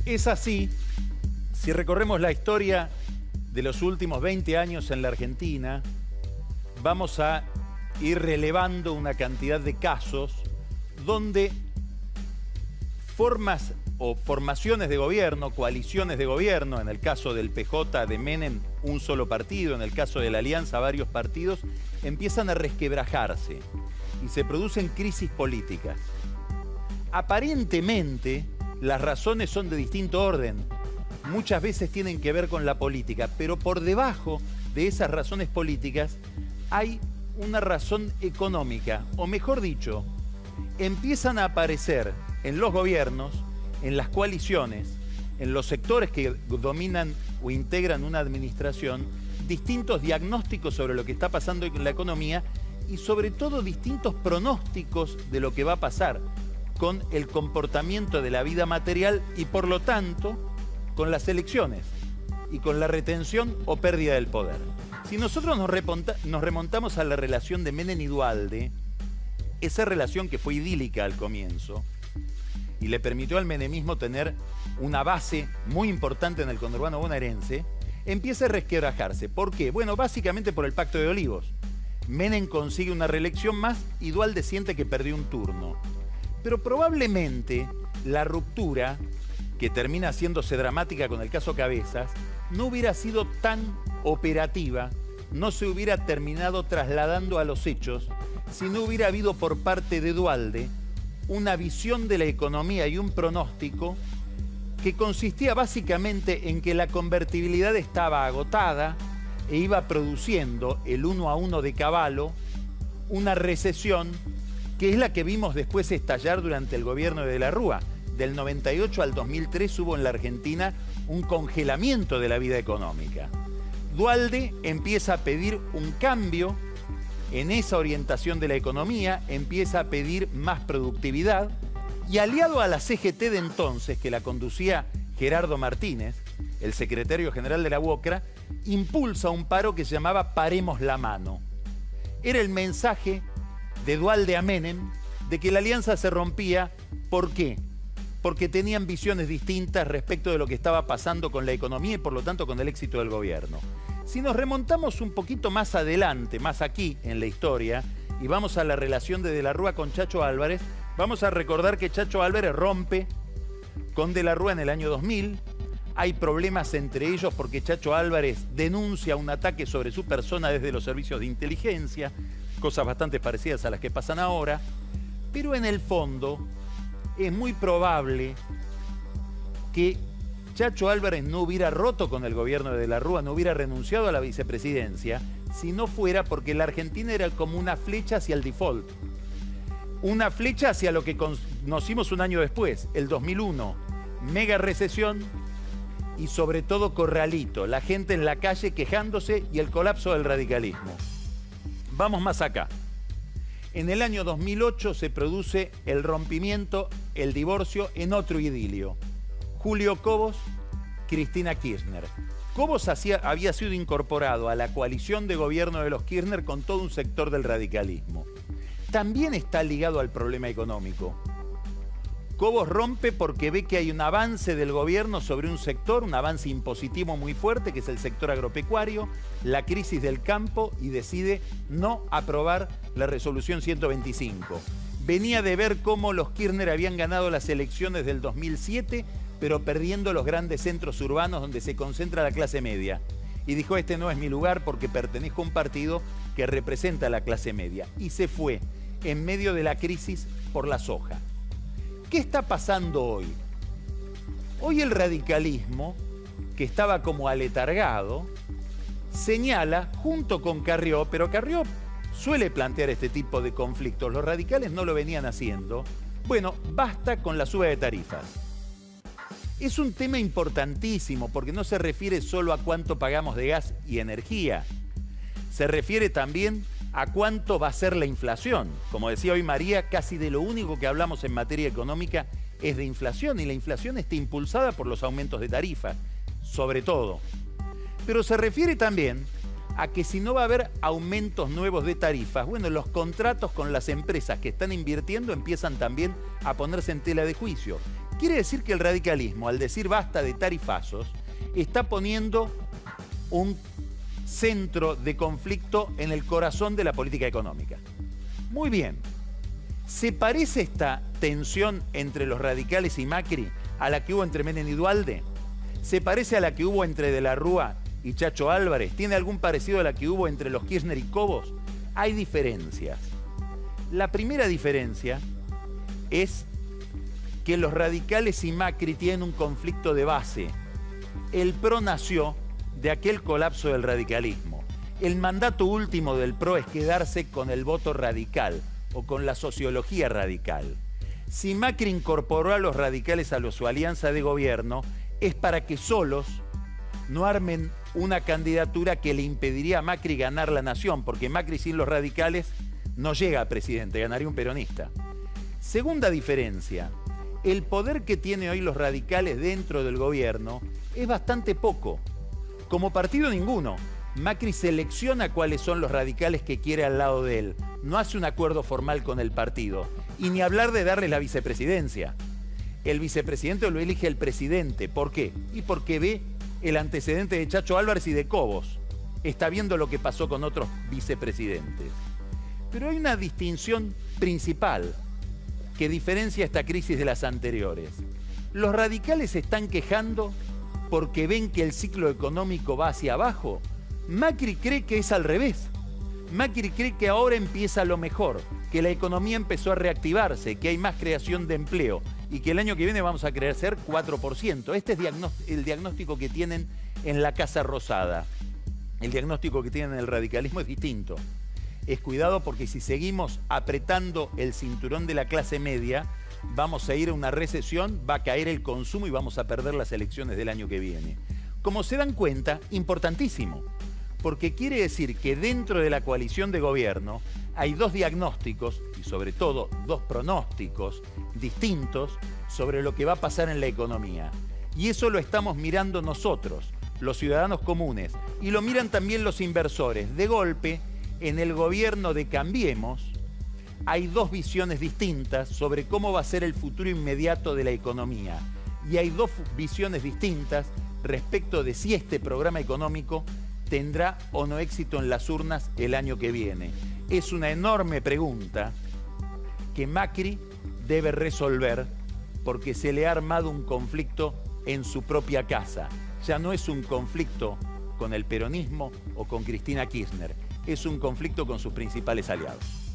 Es así, si recorremos la historia de los últimos 20 años en la Argentina, vamos a ir relevando una cantidad de casos donde formas o formaciones de gobierno, coaliciones de gobierno, en el caso del PJ, de Menem, un solo partido, en el caso de la Alianza, varios partidos, empiezan a resquebrajarse y se producen crisis políticas. Aparentemente, las razones son de distinto orden. Muchas veces tienen que ver con la política, pero por debajo de esas razones políticas hay una razón económica, o mejor dicho, empiezan a aparecer en los gobiernos, en las coaliciones, en los sectores que dominan o integran una administración, distintos diagnósticos sobre lo que está pasando en la economía y sobre todo distintos pronósticos de lo que va a pasar con el comportamiento de la vida material y por lo tanto con las elecciones y con la retención o pérdida del poder. Si nosotros nos remontamos a la relación de Menem y Duhalde, esa relación que fue idílica al comienzo y le permitió al menemismo tener una base muy importante en el conurbano bonaerense, empieza a resquebrajarse. ¿Por qué? Bueno, básicamente por el Pacto de Olivos. Menem consigue una reelección más y Duhalde siente que perdió un turno. Pero probablemente la ruptura, que termina haciéndose dramática con el caso Cabezas, no hubiera sido tan operativa, no se hubiera terminado trasladando a los hechos si no hubiera habido por parte de Duhalde una visión de la economía y un pronóstico que consistía básicamente en que la convertibilidad estaba agotada e iba produciendo el 1 a 1 de Cavallo una recesión que es la que vimos después estallar durante el gobierno de la Rúa. Del 98 al 2003 hubo en la Argentina un congelamiento de la vida económica. Duhalde empieza a pedir un cambio en esa orientación de la economía, empieza a pedir más productividad y aliado a la CGT de entonces, que la conducía Gerardo Martínez, el secretario general de la UOCRA, impulsa un paro que se llamaba Paremos la Mano. Era el mensaje de Duhalde a Menem de que la alianza se rompía. ¿Por qué? Porque tenían visiones distintas respecto de lo que estaba pasando con la economía y por lo tanto con el éxito del gobierno. Si nos remontamos un poquito más adelante, más aquí en la historia, y vamos a la relación de la Rúa con Chacho Álvarez, vamos a recordar que Chacho Álvarez rompe con de la Rúa en el año 2000. Hay problemas entre ellos porque Chacho Álvarez denuncia un ataque sobre su persona desde los servicios de inteligencia, cosas bastante parecidas a las que pasan ahora, pero en el fondo es muy probable que Chacho Álvarez no hubiera roto con el gobierno de la Rúa, no hubiera renunciado a la vicepresidencia, si no fuera porque la Argentina era como una flecha hacia el default. Una flecha hacia lo que conocimos un año después, el 2001. Mega recesión y sobre todo corralito, la gente en la calle quejándose y el colapso del radicalismo. Vamos más acá. En el año 2008 se produce el rompimiento, el divorcio en otro idilio. Julio Cobos, Cristina Kirchner. Cobos había sido incorporado a la coalición de gobierno de los Kirchner con todo un sector del radicalismo. También está ligado al problema económico. Cobos rompe porque ve que hay un avance del gobierno sobre un sector, un avance impositivo muy fuerte, que es el sector agropecuario, la crisis del campo, y decide no aprobar la resolución 125. Venía de ver cómo los Kirchner habían ganado las elecciones del 2007, pero perdiendo los grandes centros urbanos donde se concentra la clase media. Y dijo, este no es mi lugar porque pertenezco a un partido que representa a la clase media. Y se fue en medio de la crisis por la soja. ¿Qué está pasando hoy? Hoy el radicalismo, que estaba como aletargado, señala junto con Carrió, pero Carrió suele plantear este tipo de conflictos, los radicales no lo venían haciendo. Bueno, basta con la suba de tarifas. Es un tema importantísimo porque no se refiere solo a cuánto pagamos de gas y energía, se refiere también a cuánto va a ser la inflación. Como decía hoy María, casi de lo único que hablamos en materia económica es de inflación, y la inflación está impulsada por los aumentos de tarifas, sobre todo. Pero se refiere también a que si no va a haber aumentos nuevos de tarifas, bueno, los contratos con las empresas que están invirtiendo empiezan también a ponerse en tela de juicio. Quiere decir que el radicalismo, al decir basta de tarifazos, está poniendo un centro de conflicto en el corazón de la política económica. Muy bien. ¿Se parece esta tensión entre los radicales y Macri a la que hubo entre Menem y Duhalde? ¿Se parece a la que hubo entre De la Rúa y Chacho Álvarez? ¿Tiene algún parecido a la que hubo entre los Kirchner y Cobos? Hay diferencias. La primera diferencia es que los radicales y Macri tienen un conflicto de base. El PRO nació de aquel colapso del radicalismo. El mandato último del PRO es quedarse con el voto radical o con la sociología radical. Si Macri incorporó a los radicales a su alianza de gobierno, es para que solos no armen una candidatura que le impediría a Macri ganar la nación, porque Macri sin los radicales no llega a presidente, ganaría un peronista. Segunda diferencia, el poder que tienen hoy los radicales dentro del gobierno es bastante poco. Como partido ninguno. Macri selecciona cuáles son los radicales que quiere al lado de él. No hace un acuerdo formal con el partido. Y ni hablar de darle la vicepresidencia. El vicepresidente lo elige el presidente. ¿Por qué? Y porque ve el antecedente de Chacho Álvarez y de Cobos. Está viendo lo que pasó con otros vicepresidentes. Pero hay una distinción principal que diferencia esta crisis de las anteriores. Los radicales se están quejando porque ven que el ciclo económico va hacia abajo. Macri cree que es al revés. Macri cree que ahora empieza lo mejor, que la economía empezó a reactivarse, que hay más creación de empleo y que el año que viene vamos a crecer 4%. Este es el diagnóstico que tienen en la Casa Rosada. El diagnóstico que tienen en el radicalismo es distinto. Es cuidado porque si seguimos apretando el cinturón de la clase media, vamos a ir a una recesión, va a caer el consumo y vamos a perder las elecciones del año que viene. Como se dan cuenta, importantísimo. Porque quiere decir que dentro de la coalición de gobierno hay dos diagnósticos y sobre todo dos pronósticos distintos sobre lo que va a pasar en la economía. Y eso lo estamos mirando nosotros, los ciudadanos comunes, y lo miran también los inversores. De golpe, en el gobierno de Cambiemos, hay dos visiones distintas sobre cómo va a ser el futuro inmediato de la economía. Y hay dos visiones distintas respecto de si este programa económico tendrá o no éxito en las urnas el año que viene. Es una enorme pregunta que Macri debe resolver porque se le ha armado un conflicto en su propia casa. Ya no es un conflicto con el peronismo o con Cristina Kirchner, es un conflicto con sus principales aliados.